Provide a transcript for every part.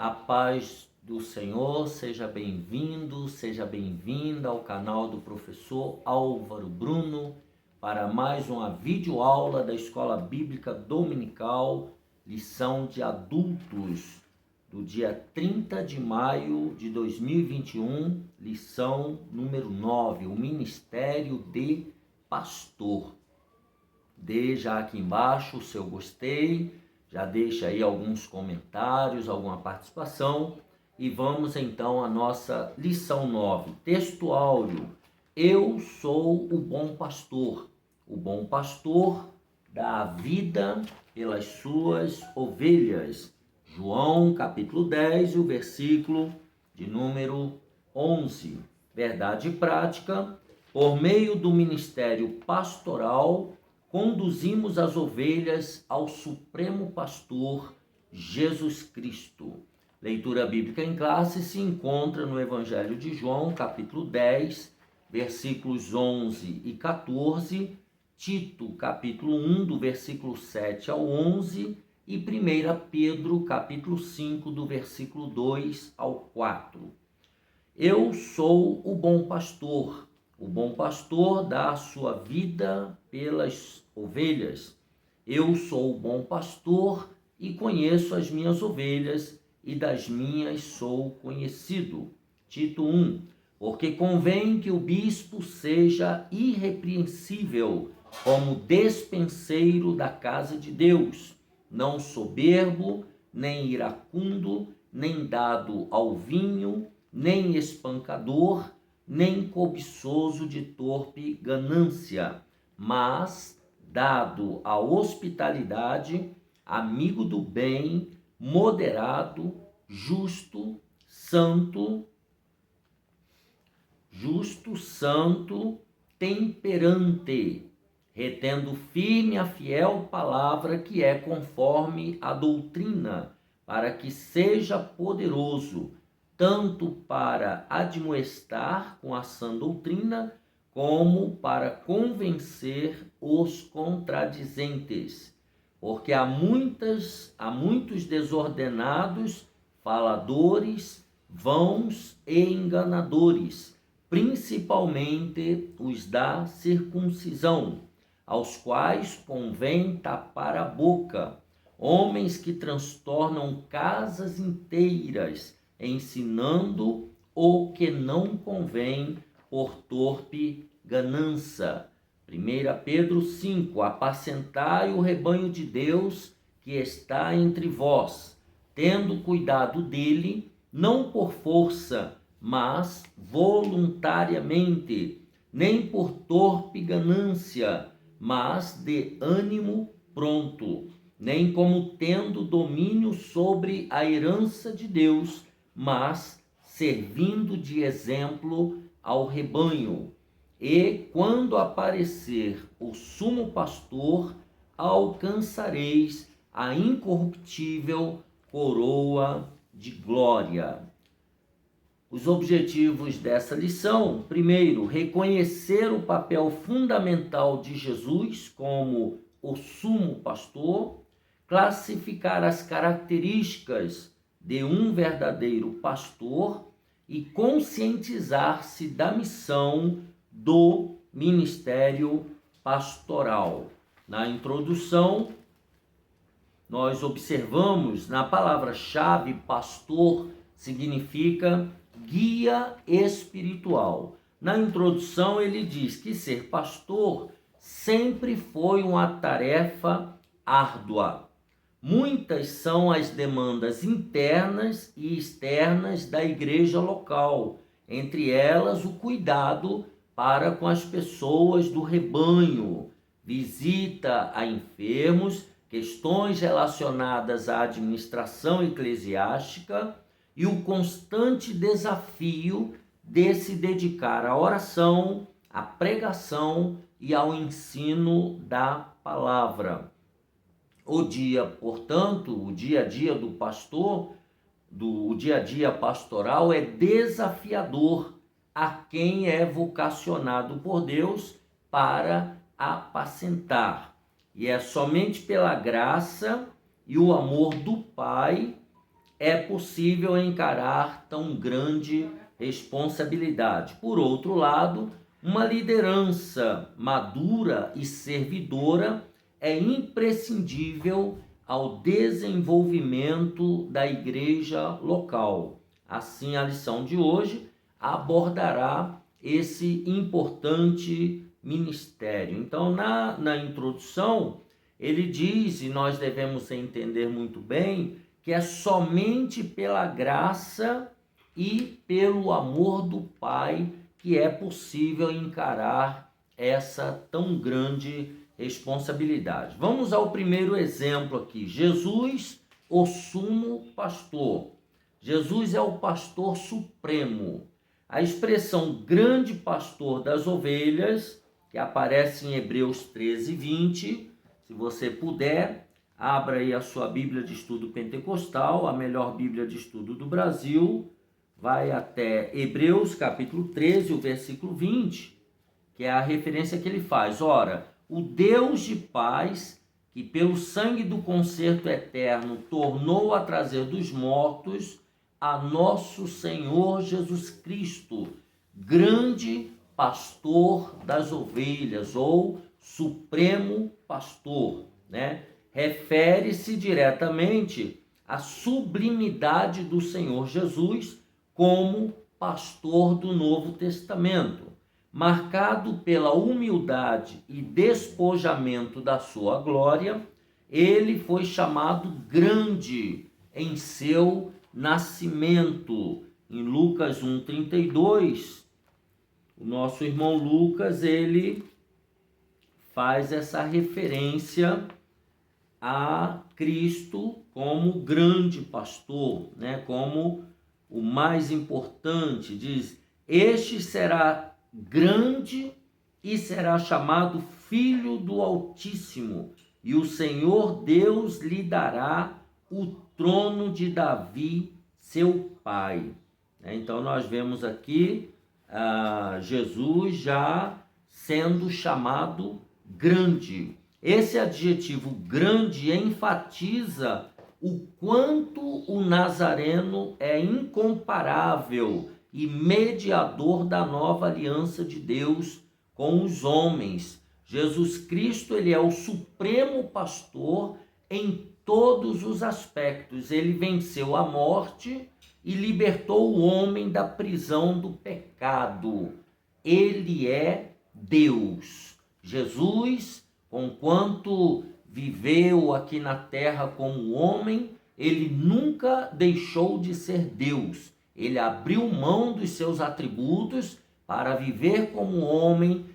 A paz do Senhor, seja bem-vindo, seja bem-vinda ao canal do professor Álvaro Bruno para mais uma videoaula da Escola Bíblica Dominical, lição de adultos, do dia 30 de maio de 2021, lição número 9, o Ministério de Pastor. Dê já aqui embaixo o seu gostei, já deixa aí alguns comentários, alguma participação e vamos então à nossa lição 9, texto áureo. Eu sou o bom pastor dá a vida pelas suas ovelhas. João capítulo 10, o versículo de número 11. Verdade prática, por meio do ministério pastoral, conduzimos as ovelhas ao Supremo Pastor, Jesus Cristo. Leitura bíblica em classe se encontra no Evangelho de João, capítulo 10, versículos 11 e 14, Tito, capítulo 1, do versículo 7 ao 11, e 1 Pedro, capítulo 5, do versículo 2 ao 4. Eu sou o bom pastor. O bom pastor dá a sua vida pelas ovelhas. Eu sou o bom pastor e conheço as minhas ovelhas, e das minhas sou conhecido. Tito 1. Porque convém que o bispo seja irrepreensível como despenseiro da casa de Deus, não soberbo, nem iracundo, nem dado ao vinho, nem espancador, nem cobiçoso de torpe ganância, mas dado à hospitalidade, amigo do bem, moderado, justo, santo, temperante, retendo firme a fiel palavra que é conforme a doutrina, para que seja poderoso tanto para admoestar com a sã doutrina, como para convencer os contradizentes. Porque há muitos desordenados, faladores, vãos e enganadores, principalmente os da circuncisão, aos quais convém tapar a boca, homens que transtornam casas inteiras, ensinando o que não convém por torpe ganância. 1 Pedro 5, apacentai o rebanho de Deus que está entre vós, tendo cuidado dele, não por força, mas voluntariamente, nem por torpe ganância, mas de ânimo pronto, nem como tendo domínio sobre a herança de Deus, mas servindo de exemplo ao rebanho. E quando aparecer o sumo pastor, alcançareis a incorruptível coroa de glória. Os objetivos dessa lição: primeiro, reconhecer o papel fundamental de Jesus como o sumo pastor, classificar as características de um verdadeiro pastor e conscientizar-se da missão do ministério pastoral. Na introdução, nós observamos na palavra-chave pastor significa guia espiritual. Na introdução ele diz que ser pastor sempre foi uma tarefa árdua. Muitas são as demandas internas e externas da igreja local, entre elas o cuidado para com as pessoas do rebanho, visita a enfermos, questões relacionadas à administração eclesiástica e o constante desafio de se dedicar à oração, à pregação e ao ensino da palavra. O dia a dia do pastor, o dia a dia pastoral é desafiador a quem é vocacionado por Deus para apacentar. E é somente pela graça e o amor do Pai é possível encarar tão grande responsabilidade. Por outro lado, uma liderança madura e servidora é imprescindível ao desenvolvimento da igreja local. Assim, a lição de hoje abordará esse importante ministério. Então, na introdução, ele diz, e nós devemos entender muito bem, que é somente pela graça e pelo amor do Pai que é possível encarar essa tão grande responsabilidade. Vamos ao primeiro exemplo aqui. Jesus, o sumo pastor. Jesus é o pastor supremo. A expressão grande pastor das ovelhas, que aparece em Hebreus 13, 20, se você puder, abra aí a sua Bíblia de Estudo Pentecostal, a melhor Bíblia de Estudo do Brasil, vai até Hebreus capítulo 13, o versículo 20, que é a referência que ele faz. Ora, o Deus de paz, que pelo sangue do concerto eterno tornou a trazer dos mortos a nosso Senhor Jesus Cristo, grande pastor das ovelhas, ou supremo pastor, né? Refere-se diretamente à sublimidade do Senhor Jesus como pastor do Novo Testamento, marcado pela humildade e despojamento da sua glória. Ele foi chamado grande em seu nascimento. Em Lucas 1,32, o nosso irmão Lucas, ele faz essa referência a Cristo como grande pastor, né? Como o mais importante. Diz: este será grande e será chamado Filho do Altíssimo, e o Senhor Deus lhe dará o trono de Davi, seu pai. Então nós vemos aqui Jesus já sendo chamado grande. Esse adjetivo grande enfatiza o quanto o Nazareno é incomparável e mediador da nova aliança de Deus com os homens. Jesus Cristo, ele é o supremo pastor em todos os aspectos. Ele venceu a morte e libertou o homem da prisão do pecado. Ele é Deus. Jesus, conquanto viveu aqui na terra como homem, ele nunca deixou de ser Deus. Ele abriu mão dos seus atributos para viver como homem,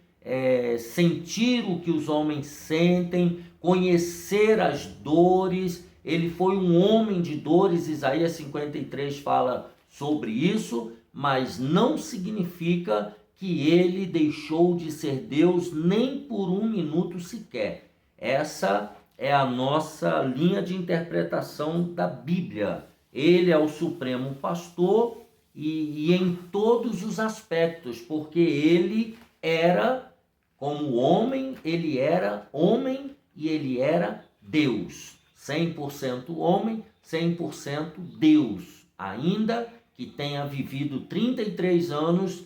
sentir o que os homens sentem, conhecer as dores. Ele foi um homem de dores. Isaías 53 fala sobre isso, mas não significa que ele deixou de ser Deus nem por um minuto sequer. Essa é a nossa linha de interpretação da Bíblia. Ele é o supremo pastor e em todos os aspectos, porque ele era, como homem, ele era homem e ele era Deus. 100% homem, 100% Deus. Ainda que tenha vivido 33 anos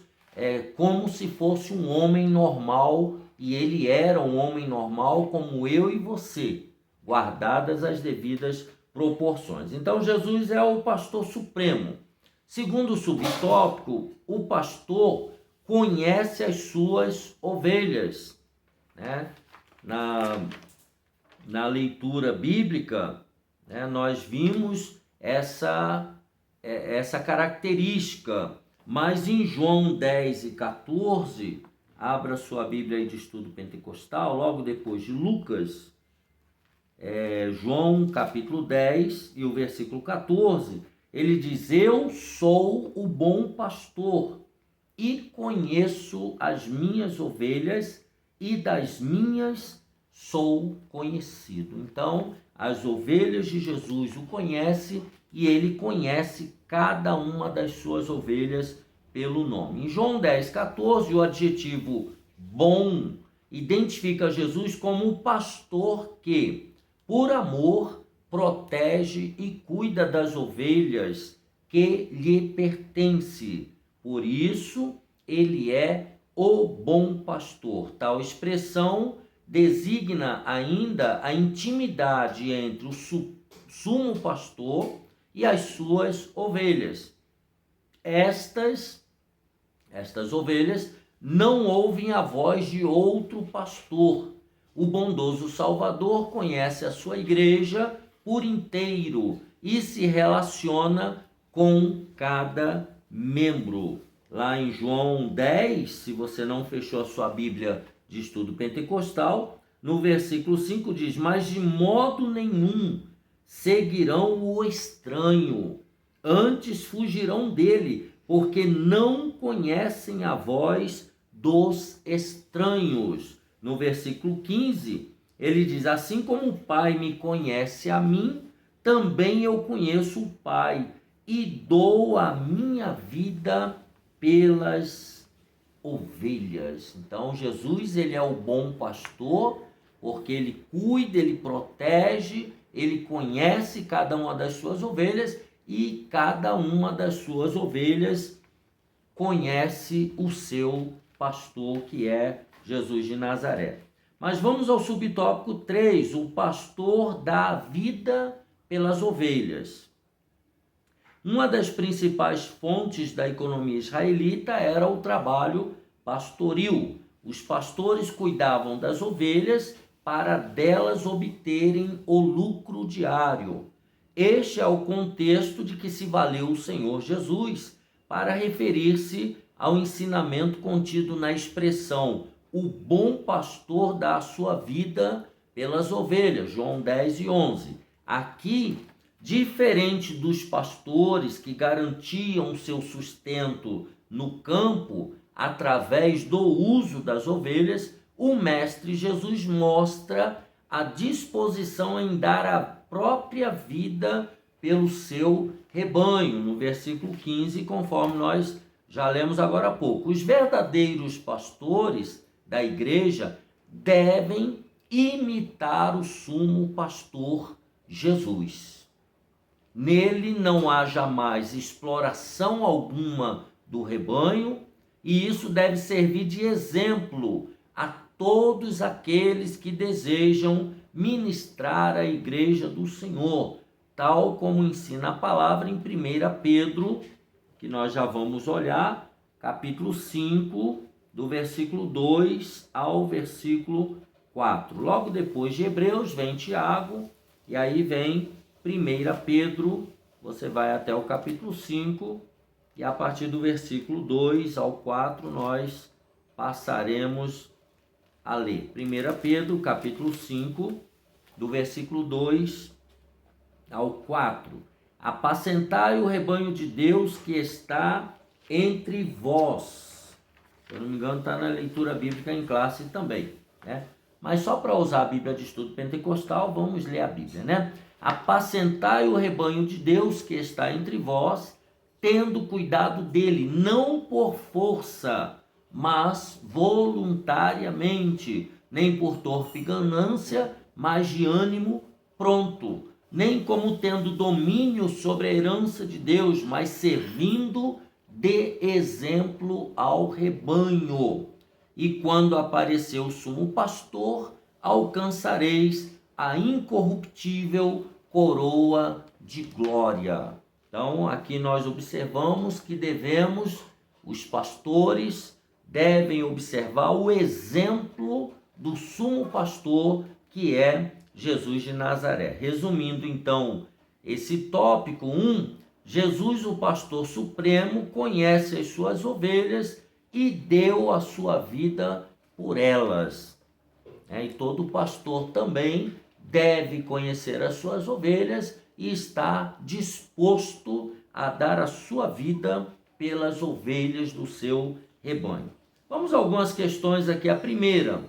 como se fosse um homem normal, e ele era um homem normal como eu e você, guardadas as devidas proporções. Então Jesus é o pastor supremo. Segundo o subtópico, o pastor conhece as suas ovelhas, né? Na leitura bíblica, né, nós vimos essa característica, mas em João 10 e 14, abra sua Bíblia aí de Estudo Pentecostal, logo depois de Lucas, João capítulo 10 e o versículo 14, ele diz: eu sou o bom pastor e conheço as minhas ovelhas e das minhas sou conhecido. Então, as ovelhas de Jesus o conhecem e ele conhece cada uma das suas ovelhas pelo nome. Em João 10, 14, o adjetivo bom identifica Jesus como o pastor que, por amor, protege e cuida das ovelhas que lhe pertencem. Por isso, ele é o bom pastor. Tal expressão designa ainda a intimidade entre o sumo pastor e as suas ovelhas. Estas ovelhas não ouvem a voz de outro pastor. O bondoso Salvador conhece a sua igreja por inteiro e se relaciona com cada membro. Lá em João 10, se você não fechou a sua Bíblia de estudo pentecostal, no versículo 5 diz: mas de modo nenhum seguirão o estranho, antes fugirão dele, porque não conhecem a voz dos estranhos. No versículo 15, ele diz: assim como o Pai me conhece a mim, também eu conheço o Pai, e dou a minha vida pelas ovelhas. Então, Jesus, ele é o bom pastor, porque ele cuida, ele protege, ele conhece cada uma das suas ovelhas, e cada uma das suas ovelhas conhece o seu pastor, que é Jesus de Nazaré. Mas vamos ao subtópico 3, o pastor dá a vida pelas ovelhas. Uma das principais fontes da economia israelita era o trabalho pastoril. Os pastores cuidavam das ovelhas para delas obterem o lucro diário. Este é o contexto de que se valeu o Senhor Jesus para referir-se ao ensinamento contido na expressão: o bom pastor dá a sua vida pelas ovelhas, João 10 e 11. Aqui, diferente dos pastores que garantiam seu sustento no campo através do uso das ovelhas, o Mestre Jesus mostra a disposição em dar a própria vida pelo seu rebanho, no versículo 15, conforme nós já lemos agora há pouco. Os verdadeiros pastores da igreja devem imitar o sumo pastor Jesus. Nele não há jamais exploração alguma do rebanho, e isso deve servir de exemplo a todos aqueles que desejam ministrar a igreja do Senhor, tal como ensina a palavra em 1 Pedro, que nós já vamos olhar, capítulo 5, do versículo 2 ao versículo 4. Logo depois de Hebreus vem Tiago, e aí vem 1 Pedro, você vai até o capítulo 5, e a partir do versículo 2 ao 4 nós passaremos a ler. 1 Pedro, capítulo 5, do versículo 2 ao 4. Apacentai o rebanho de Deus que está entre vós. Se eu não me engano, está na leitura bíblica em classe também, né? Mas só para usar a Bíblia de Estudo Pentecostal, vamos ler a Bíblia, né? Apacentai o rebanho de Deus que está entre vós, tendo cuidado dele, não por força, mas voluntariamente, nem por torpe ganância, mas de ânimo pronto, nem como tendo domínio sobre a herança de Deus, mas servindo de exemplo ao rebanho. E quando aparecer o sumo pastor, alcançareis a incorruptível coroa de glória. Então, aqui nós observamos que os pastores devem observar o exemplo do sumo pastor, que é Jesus de Nazaré. Resumindo, então, esse tópico 1, Jesus, o pastor supremo, conhece as suas ovelhas e deu a sua vida por elas. E todo pastor também deve conhecer as suas ovelhas e está disposto a dar a sua vida pelas ovelhas do seu rebanho. Vamos a algumas questões aqui. A primeira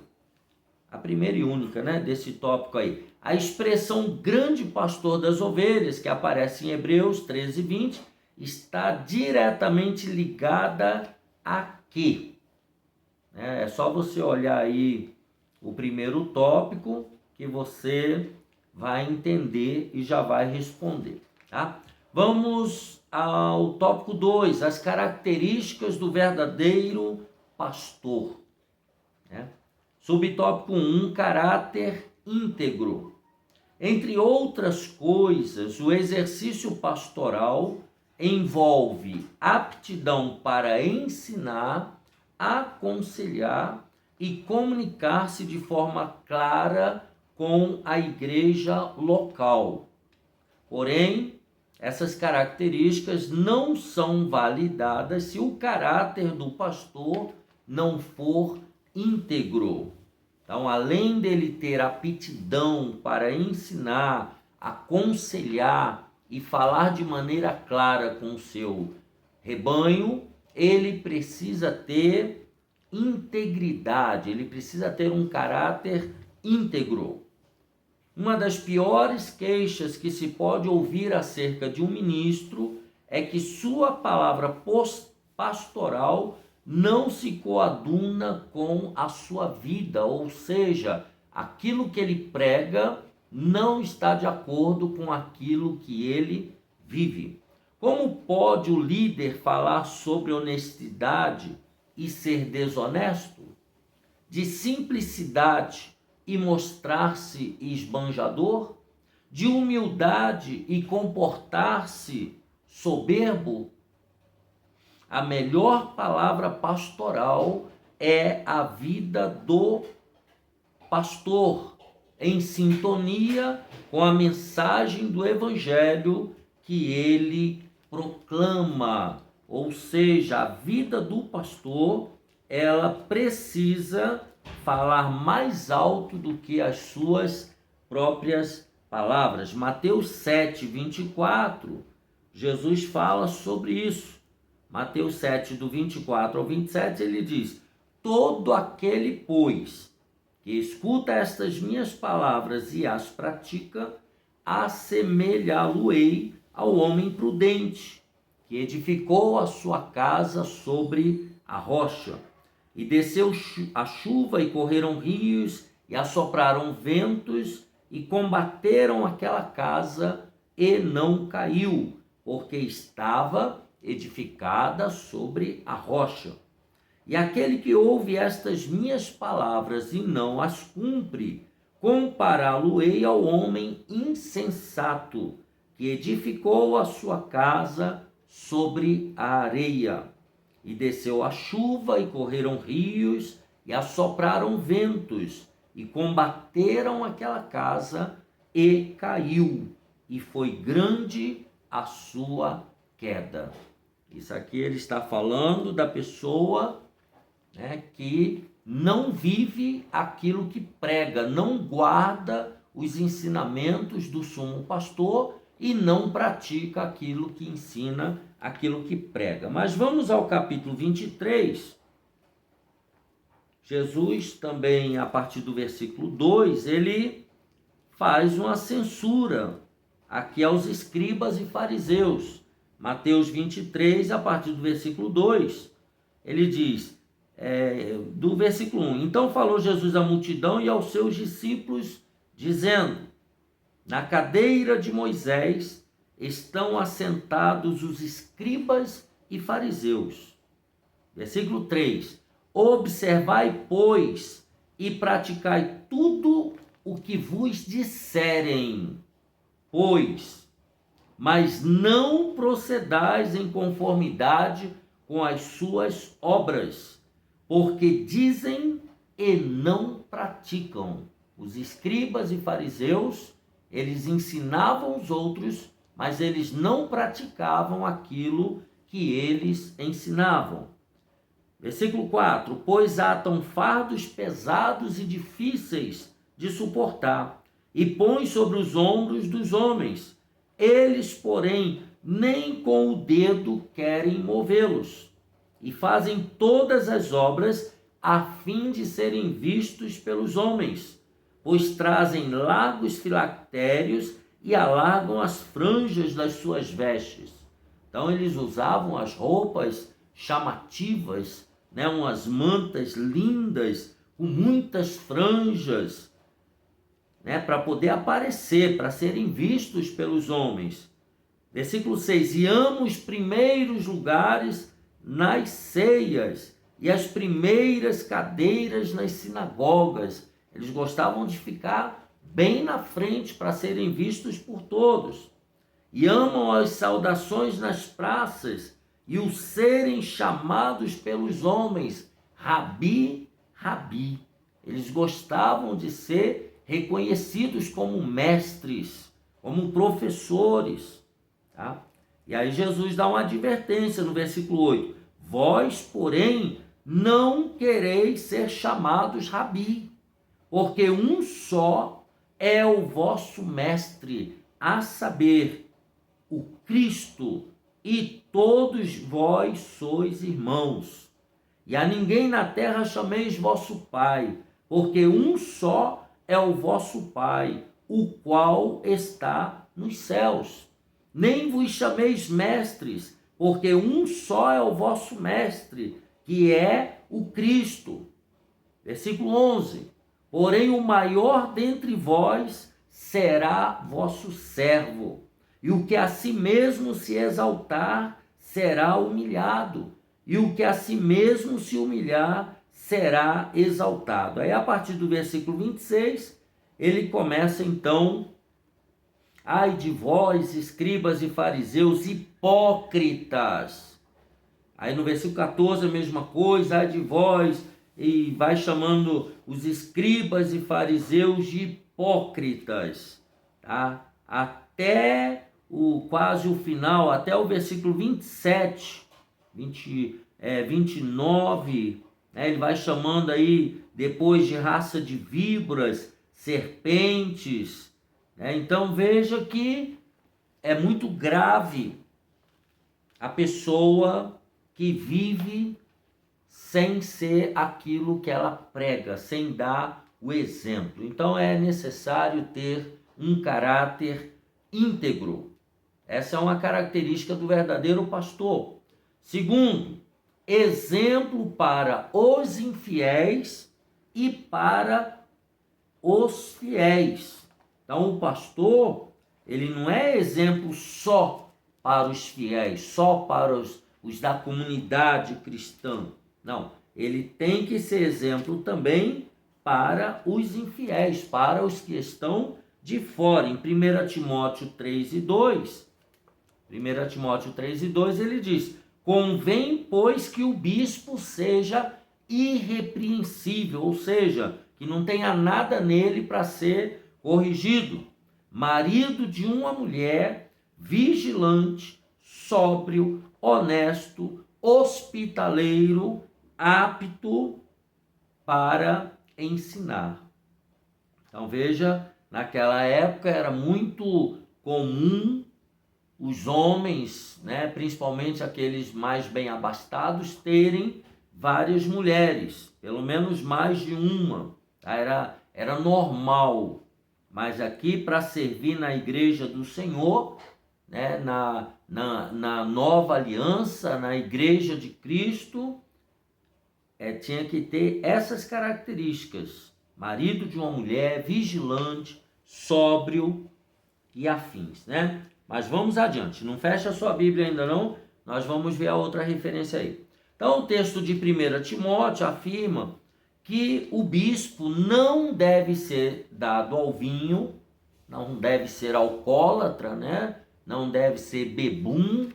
e única, né, desse tópico aí. A expressão grande pastor das ovelhas, que aparece em Hebreus 13, 20, está diretamente ligada a quê? É só você olhar aí o primeiro tópico que você vai entender e já vai responder, tá? Vamos ao tópico 2, as características do verdadeiro pastor, né? Subtópico 1, caráter íntegro. Entre outras coisas, o exercício pastoral envolve aptidão para ensinar, aconselhar e comunicar-se de forma clara com a igreja local. Porém, essas características não são validadas se o caráter do pastor não for íntegro. Então, além dele ter aptidão para ensinar, aconselhar e falar de maneira clara com o seu rebanho, ele precisa ter integridade, ele precisa ter um caráter íntegro. Uma das piores queixas que se pode ouvir acerca de um ministro é que sua palavra pastoral não se coaduna com a sua vida, ou seja, aquilo que ele prega não está de acordo com aquilo que ele vive. Como pode o líder falar sobre honestidade e ser desonesto? De simplicidade e mostrar-se esbanjador? De humildade e comportar-se soberbo? A melhor palavra pastoral é a vida do pastor, em sintonia com a mensagem do evangelho que ele proclama. Ou seja, a vida do pastor, ela precisa falar mais alto do que as suas próprias palavras. Mateus 7, 24, Jesus fala sobre isso. Mateus 7, do 24 ao 27, ele diz: todo aquele, pois, que escuta estas minhas palavras e as pratica, assemelhá-lo-ei ao homem prudente, que edificou a sua casa sobre a rocha. E desceu a chuva, e correram rios, e assopraram ventos, e combateram aquela casa, e não caiu, porque estava edificada sobre a rocha. E aquele que ouve estas minhas palavras e não as cumpre, compará-lo-ei ao homem insensato, que edificou a sua casa sobre a areia. E desceu a chuva, e correram rios, e assopraram ventos, e combateram aquela casa, e caiu, e foi grande a sua queda. Isso aqui ele está falando da pessoa, né, que não vive aquilo que prega, não guarda os ensinamentos do sumo pastor e não pratica aquilo que ensina, aquilo que prega. Mas vamos ao capítulo 23. Jesus também, a partir do versículo 2, ele faz uma censura aqui aos escribas e fariseus. Mateus 23, a partir do versículo 2, ele diz, do versículo 1, então falou Jesus à multidão e aos seus discípulos, dizendo, na cadeira de Moisés estão assentados os escribas e fariseus. Versículo 3, observai, pois, e praticai tudo o que vos disserem, pois, mas não procedais em conformidade com as suas obras, porque dizem e não praticam. Os escribas e fariseus, eles ensinavam os outros, mas eles não praticavam aquilo que eles ensinavam. Versículo 4, pois atam fardos pesados e difíceis de suportar, e põem sobre os ombros dos homens. Eles, porém, nem com o dedo querem movê-los, e fazem todas as obras a fim de serem vistos pelos homens, pois trazem largos filactérios e alargam as franjas das suas vestes. Então eles usavam as roupas chamativas, umas mantas lindas, com muitas franjas, né, para poder aparecer, para serem vistos pelos homens. Versículo 6: e ama os primeiros lugares nas ceias e as primeiras cadeiras nas sinagogas. Eles gostavam de ficar bem na frente para serem vistos por todos. E amam as saudações nas praças e o serem chamados pelos homens, Rabi, Rabi. Eles gostavam de ser reconhecidos como mestres, como professores. Tá? E aí Jesus dá uma advertência no versículo 8: vós, porém, não quereis ser chamados Rabi, porque um só é o vosso mestre, a saber, o Cristo, e todos vós sois irmãos. E a ninguém na terra chameis vosso Pai, porque um só é o vosso Pai, o qual está nos céus. Nem vos chameis mestres, porque um só é o vosso mestre, que é o Cristo. Versículo 11: porém o maior dentre vós será vosso servo, e o que a si mesmo se exaltar será humilhado, e o que a si mesmo se humilhar será exaltado. Aí a partir do versículo 26, ele começa então: ai de vós, escribas e fariseus, hipócritas. Aí no versículo 14 a mesma coisa: ai de vós, e vai chamando os escribas e fariseus de hipócritas, tá? Até quase o final, até o versículo 27, 29, né? Ele vai chamando aí depois de raça de víboras, serpentes, né? Então veja que é muito grave a pessoa que vive sem ser aquilo que ela prega, sem dar o exemplo. Então é necessário ter um caráter íntegro. Essa é uma característica do verdadeiro pastor. Segundo, exemplo para os infiéis e para os fiéis. Então o pastor, ele não é exemplo só para os fiéis, só para os da comunidade cristã. Não, ele tem que ser exemplo também para os infiéis, para os que estão de fora. Em 1 Timóteo 3:2, 1 Timóteo 3:2, ele diz: convém, pois, que o bispo seja irrepreensível, ou seja, que não tenha nada nele para ser corrigido, marido de uma mulher, vigilante, sóbrio, honesto, hospitaleiro, apto para ensinar. Então veja, naquela época era muito comum os homens, né, principalmente aqueles mais bem abastados, terem várias mulheres, pelo menos mais de uma. Era normal. Mas aqui, para servir na igreja do Senhor, né, na nova aliança, na igreja de Cristo, tinha que ter essas características: marido de uma mulher, vigilante, sóbrio e afins, né? Mas vamos adiante, não fecha a sua Bíblia ainda não, nós vamos ver a outra referência aí. Então o texto de 1 Timóteo afirma que o bispo não deve ser dado ao vinho, não deve ser alcoólatra, né? Não deve ser bebum,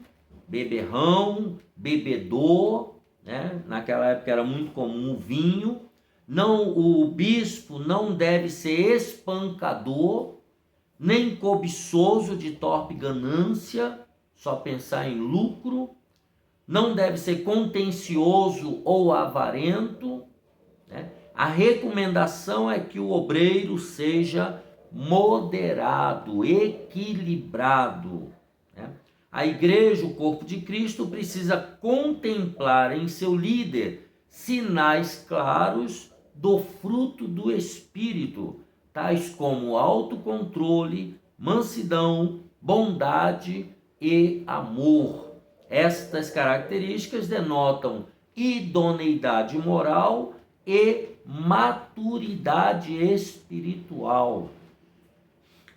beberrão, bebedor, né? Naquela época era muito comum o vinho. Não, o bispo não deve ser espancador, nem cobiçoso de torpe ganância, só pensar em lucro. Não deve ser contencioso ou avarento, né? A recomendação é que o obreiro seja moderado, equilibrado, né? A igreja, o corpo de Cristo, precisa contemplar em seu líder sinais claros do fruto do Espírito, tais como autocontrole, mansidão, bondade e amor. Estas características denotam idoneidade moral e maturidade espiritual.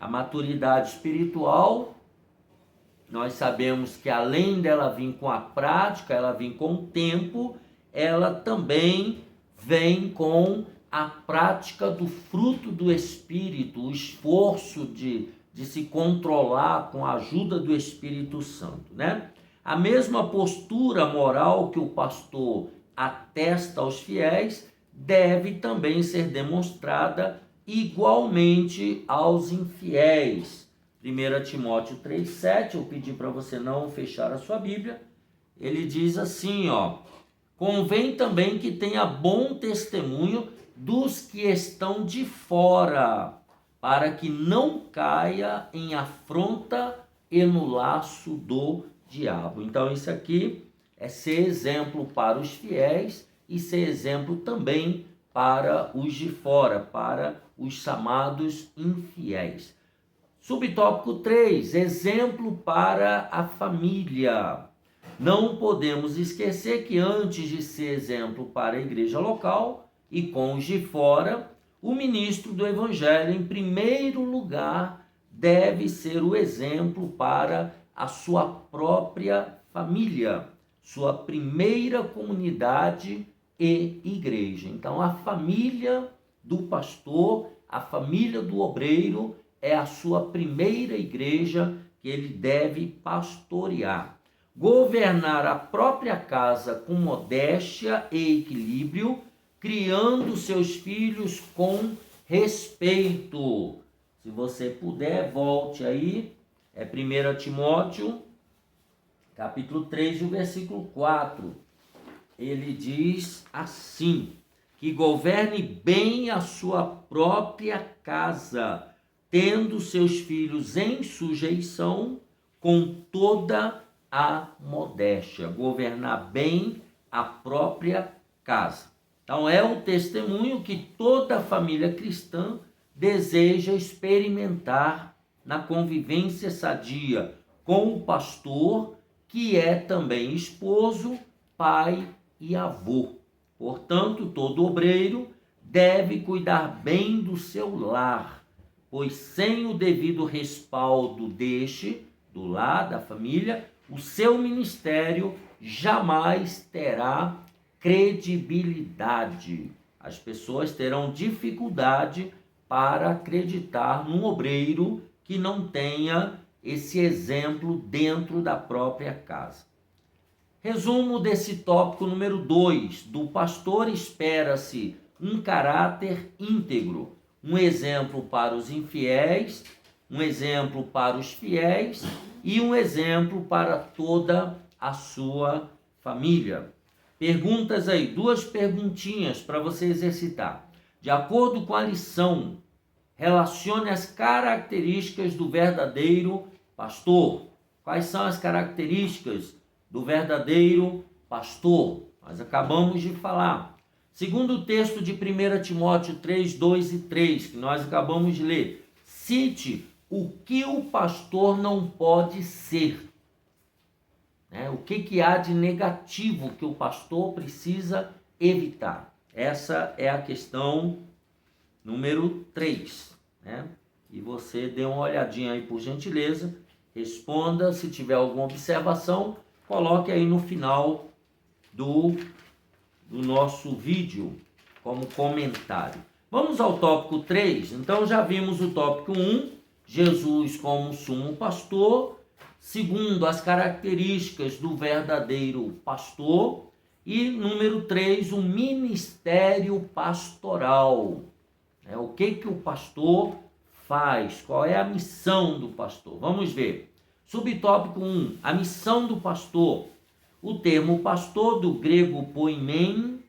A maturidade espiritual, nós sabemos que além dela vir com a prática, ela vem com o tempo, ela também vem com a prática do fruto do Espírito, o esforço de se controlar com a ajuda do Espírito Santo, né? A mesma postura moral que o pastor atesta aos fiéis deve também ser demonstrada igualmente aos infiéis. 1 Timóteo 3,7, eu pedi para você não fechar a sua Bíblia, ele diz assim, convém também que tenha bom testemunho dos que estão de fora, para que não caia em afronta e no laço do diabo. Então isso aqui é ser exemplo para os fiéis e ser exemplo também para os de fora, para os chamados infiéis. Subtópico 3, exemplo para a família. Não podemos esquecer que antes de ser exemplo para a igreja local e com os de fora, o ministro do evangelho, em primeiro lugar, deve ser o exemplo para a sua própria família, sua primeira comunidade e igreja. Então, a família do pastor, a família do obreiro, é a sua primeira igreja que ele deve pastorear. Governar a própria casa com modéstia e equilíbrio, criando seus filhos com respeito. Se você puder, volte aí, é 1 Timóteo, capítulo 3, versículo 4. Ele diz assim, que governe bem a sua própria casa, tendo seus filhos em sujeição com toda a modéstia. Governar bem a própria casa. Então é o testemunho que toda família cristã deseja experimentar na convivência sadia com o pastor, que é também esposo, pai e avô. Portanto, todo obreiro deve cuidar bem do seu lar, pois sem o devido respaldo do lar, da família, o seu ministério jamais terá credibilidade. As pessoas terão dificuldade para acreditar num obreiro que não tenha esse exemplo dentro da própria casa. Resumo desse tópico número 2. Do pastor espera-se um caráter íntegro, um exemplo para os infiéis, um exemplo para os fiéis e um exemplo para toda a sua família. Perguntas aí, 2 perguntinhas para você exercitar. De acordo com a lição, relacione as características do verdadeiro pastor. Quais são as características do verdadeiro pastor? Nós acabamos de falar. Segundo o texto de 1 Timóteo 3, 2 e 3, que nós acabamos de ler, cite o que o pastor não pode ser. O que há de negativo que o pastor precisa evitar? Essa é a questão número 3. E você dê uma olhadinha aí, por gentileza, responda, se tiver alguma observação, coloque aí no final do nosso vídeo como comentário. Vamos ao tópico 3. Então já vimos o tópico 1, Jesus como sumo pastor. Segundo, as características do verdadeiro pastor. E número 3, o ministério pastoral. O que o pastor faz? Qual é a missão do pastor? Vamos ver. Subtópico 1, a missão do pastor. O termo pastor, do grego poimen,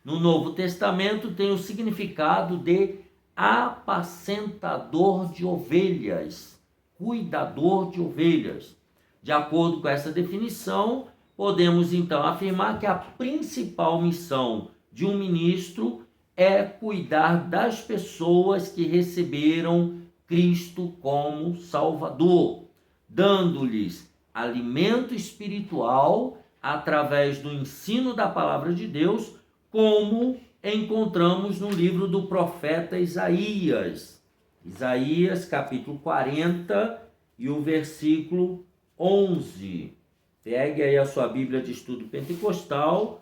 no Novo Testamento tem o significado de apacentador de ovelhas, cuidador de ovelhas. De acordo com essa definição, podemos então afirmar que a principal missão de um ministro é cuidar das pessoas que receberam Cristo como Salvador, dando-lhes alimento espiritual através do ensino da palavra de Deus, como encontramos no livro do profeta Isaías. Isaías capítulo 40 e o versículo 11. Pegue aí a sua Bíblia de Estudo Pentecostal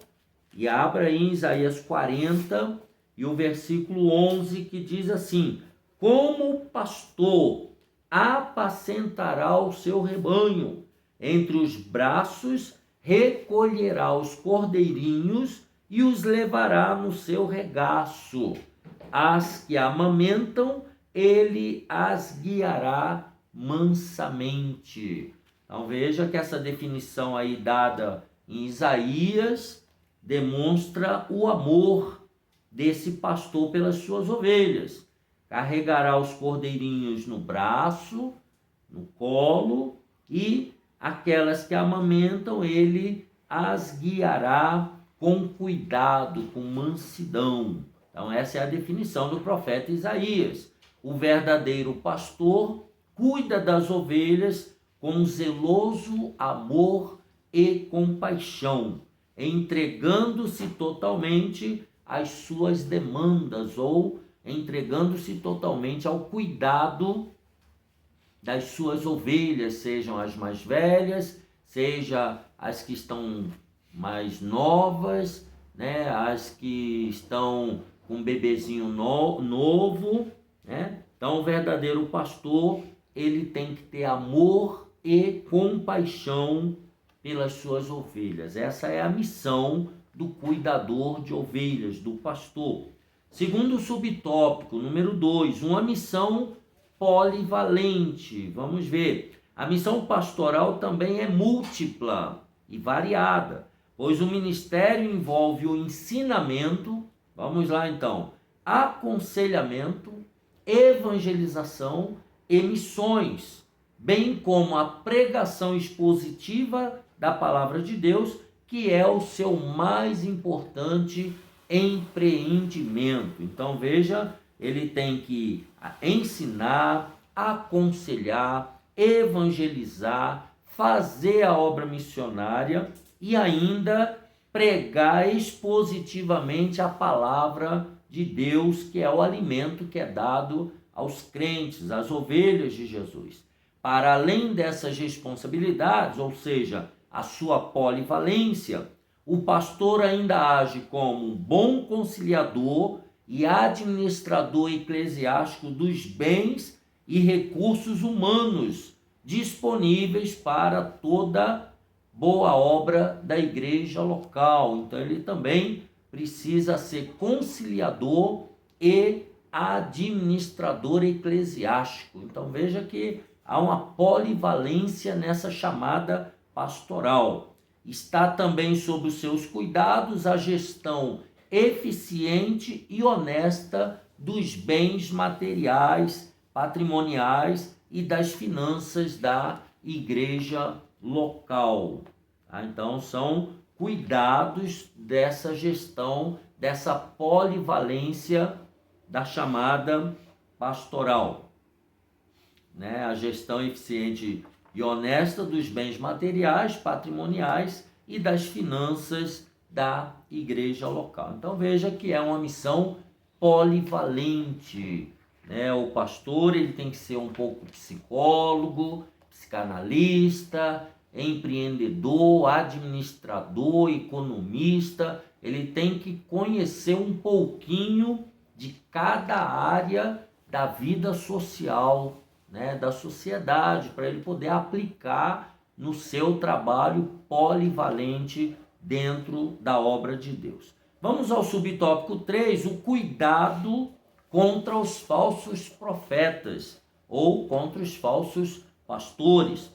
e abra aí em Isaías 40 e o versículo 11, que diz assim: como pastor apacentará o seu rebanho, entre os braços recolherá os cordeirinhos e os levará no seu regaço. As que amamentam, ele as guiará mansamente. Então veja que essa definição aí dada em Isaías demonstra o amor desse pastor pelas suas ovelhas. Carregará os cordeirinhos no braço, no colo, e aquelas que amamentam, ele as guiará com cuidado, com mansidão. Então essa é a definição do profeta Isaías. O verdadeiro pastor cuida das ovelhas com zeloso amor e compaixão, entregando-se totalmente às suas demandas ou entregando-se totalmente ao cuidado das suas ovelhas, sejam as mais velhas, seja as que estão mais novas, né, as que estão com um bebezinho novo, né? Então o verdadeiro pastor, ele tem que ter amor e compaixão pelas suas ovelhas. Essa é a missão do cuidador de ovelhas, do pastor. Segundo subtópico, número 2, uma missão polivalente. Vamos ver. A missão pastoral também é múltipla e variada, pois o ministério envolve o ensinamento, vamos lá então, aconselhamento, evangelização e missões, bem como a pregação expositiva da palavra de Deus, que é o seu mais importante empreendimento. Então veja, ele tem que ensinar, aconselhar, evangelizar, fazer a obra missionária e ainda pregar expositivamente a palavra de Deus, que é o alimento que é dado aos crentes, às ovelhas de Jesus. Para além dessas responsabilidades, ou seja, a sua polivalência, o pastor ainda age como um bom conciliador e administrador eclesiástico dos bens e recursos humanos disponíveis para toda boa obra da igreja local. Então ele também precisa ser conciliador e administrador eclesiástico. Então veja que há uma polivalência nessa chamada pastoral. Está também sob os seus cuidados a gestão eficiente e honesta dos bens materiais, patrimoniais e das finanças da igreja local. Então são cuidados dessa gestão, dessa polivalência da chamada pastoral, né? A gestão eficiente e honesta dos bens materiais, patrimoniais e das finanças da igreja local. Então veja que é uma missão polivalente, né? O pastor, ele tem que ser um pouco psicólogo, psicanalista, empreendedor, administrador, economista. Ele tem que conhecer um pouquinho de cada área da vida social, né, da sociedade, para ele poder aplicar no seu trabalho polivalente dentro da obra de Deus. Vamos ao subtópico 3, o cuidado contra os falsos profetas ou contra os falsos pastores.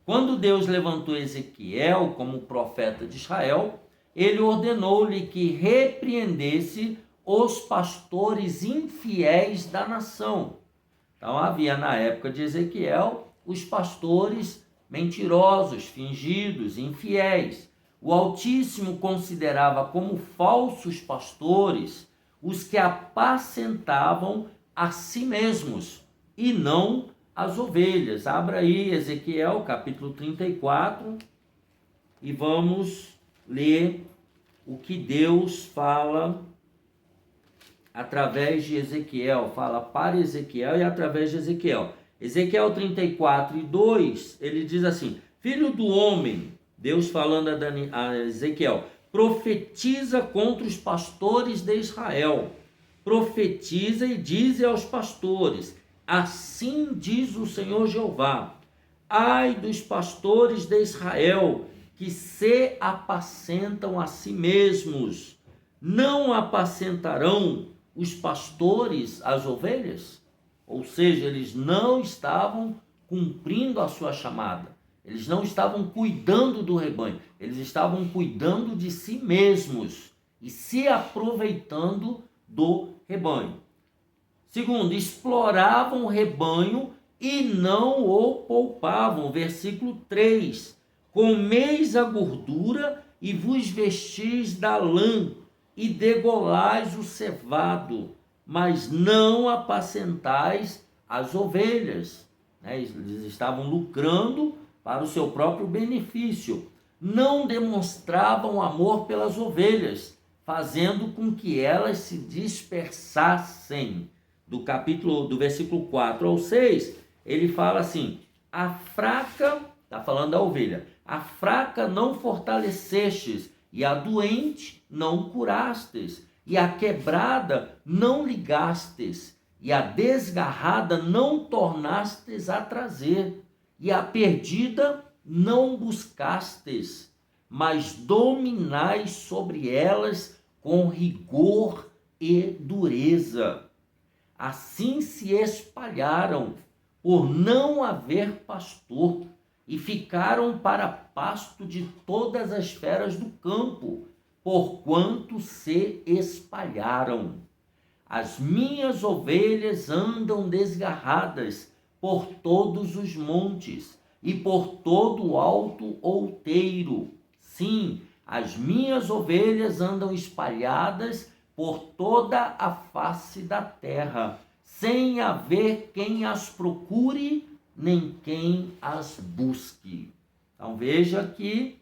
Quando Deus levantou Ezequiel como profeta de Israel, ele ordenou-lhe que repreendesse os pastores infiéis da nação. Então havia na época de Ezequiel os pastores mentirosos, fingidos, infiéis. O Altíssimo considerava como falsos pastores os que apacentavam a si mesmos e não as ovelhas. Abra aí Ezequiel capítulo 34 e vamos ler o que Deus fala através de Ezequiel, fala para Ezequiel e através de Ezequiel. Ezequiel 34:2, ele diz assim: filho do homem, Deus falando a Ezequiel, profetiza contra os pastores de Israel. Profetiza e dize aos pastores: assim diz o Senhor Jeová, ai dos pastores de Israel, que se apacentam a si mesmos, não apacentarão os pastores as ovelhas? Ou seja, eles não estavam cumprindo a sua chamada, eles não estavam cuidando do rebanho, eles estavam cuidando de si mesmos e se aproveitando do rebanho. Segundo, exploravam o rebanho e não o poupavam. Versículo 3: comeis a gordura e vos vestis da lã e degolais o cevado, mas não apacentais as ovelhas. Eles estavam lucrando para o seu próprio benefício. Não demonstravam amor pelas ovelhas, fazendo com que elas se dispersassem. Do versículo 4 ao 6, ele fala assim: a fraca, está falando da ovelha, a fraca não fortalecestes, e a doente não curastes, e a quebrada não ligastes, e a desgarrada não tornastes a trazer, e a perdida não buscastes, mas dominais sobre elas com rigor e dureza. Assim se espalharam por não haver pastor, e ficaram para pasto de todas as feras do campo, porquanto se espalharam. As minhas ovelhas andam desgarradas por todos os montes e por todo o alto outeiro. Sim, as minhas ovelhas andam espalhadas por toda a face da terra, sem haver quem as procure, nem quem as busque. Então veja que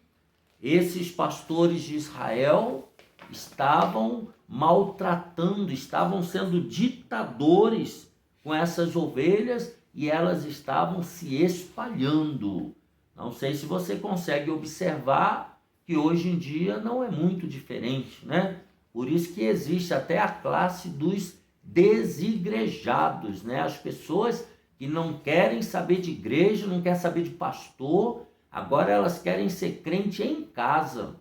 esses pastores de Israel estavam maltratando, estavam sendo ditadores com essas ovelhas e elas estavam se espalhando. Não sei se você consegue observar que hoje em dia não é muito diferente, né? Por isso que existe até a classe dos desigrejados, né? As pessoas que não querem saber de igreja, não querem saber de pastor, agora elas querem ser crente em casa.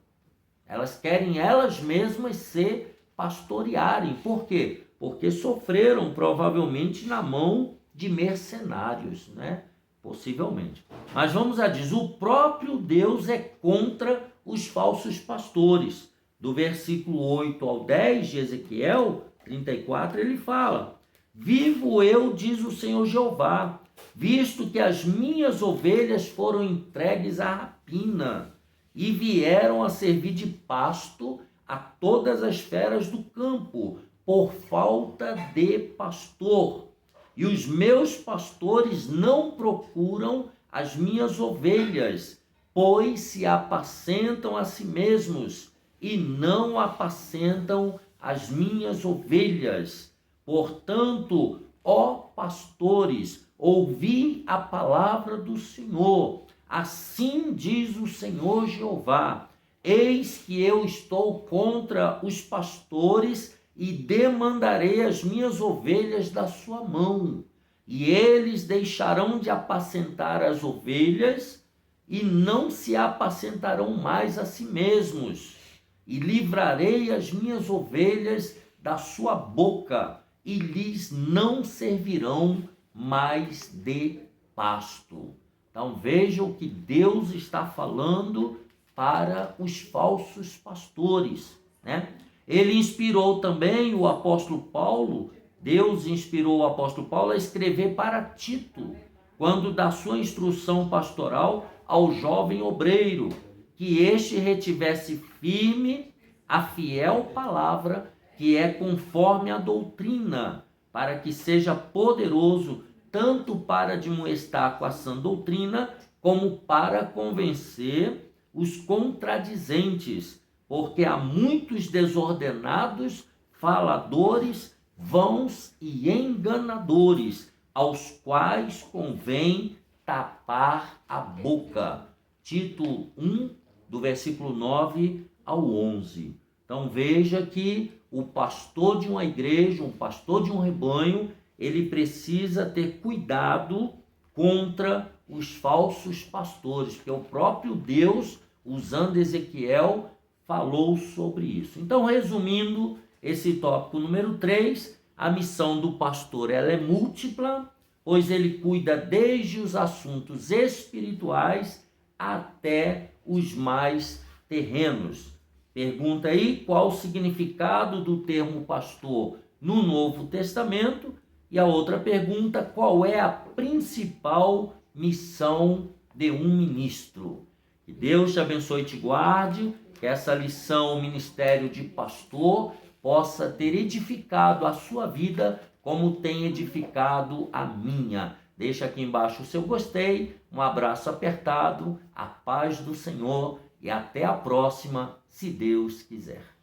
Elas querem elas mesmas se pastorearem. Por quê? Porque sofreram provavelmente na mão de mercenários, né? Possivelmente. Mas vamos a dizer, o próprio Deus é contra os falsos pastores. Do versículo 8 ao 10 de Ezequiel 34, ele fala: vivo eu, diz o Senhor Jeová, visto que as minhas ovelhas foram entregues à rapina e vieram a servir de pasto a todas as feras do campo, por falta de pastor. E os meus pastores não procuram as minhas ovelhas, pois se apacentam a si mesmos e não apacentam as minhas ovelhas. Portanto, ó pastores, ouvi a palavra do Senhor. Assim diz o Senhor Jeová: eis que eu estou contra os pastores e demandarei as minhas ovelhas da sua mão, e eles deixarão de apacentar as ovelhas e não se apacentarão mais a si mesmos, e livrarei as minhas ovelhas da sua boca, e lhes não servirão mais de pasto. Então veja o que Deus está falando para os falsos pastores, né? Ele inspirou também o apóstolo Paulo, Deus inspirou o apóstolo Paulo a escrever para Tito, quando dá sua instrução pastoral ao jovem obreiro, que este retivesse firme a fiel palavra, que é conforme a doutrina, para que seja poderoso tanto para admoestar com a sã doutrina, como para convencer os contradizentes, porque há muitos desordenados, faladores, vãos e enganadores, aos quais convém tapar a boca. Tito 1, do versículo 9 ao 11. Então veja que o pastor de uma igreja, um pastor de um rebanho, ele precisa ter cuidado contra os falsos pastores, porque o próprio Deus, usando Ezequiel, falou sobre isso. Então, resumindo esse tópico número 3, a missão do pastor ela é múltipla, pois ele cuida desde os assuntos espirituais até os mais terrenos. Pergunta aí qual o significado do termo pastor no Novo Testamento. E a outra pergunta, qual é a principal missão de um ministro? Que Deus te abençoe e te guarde, que essa lição, o ministério de pastor, possa ter edificado a sua vida como tem edificado a minha. Deixa aqui embaixo o seu gostei, um abraço apertado, a paz do Senhor e até a próxima, se Deus quiser.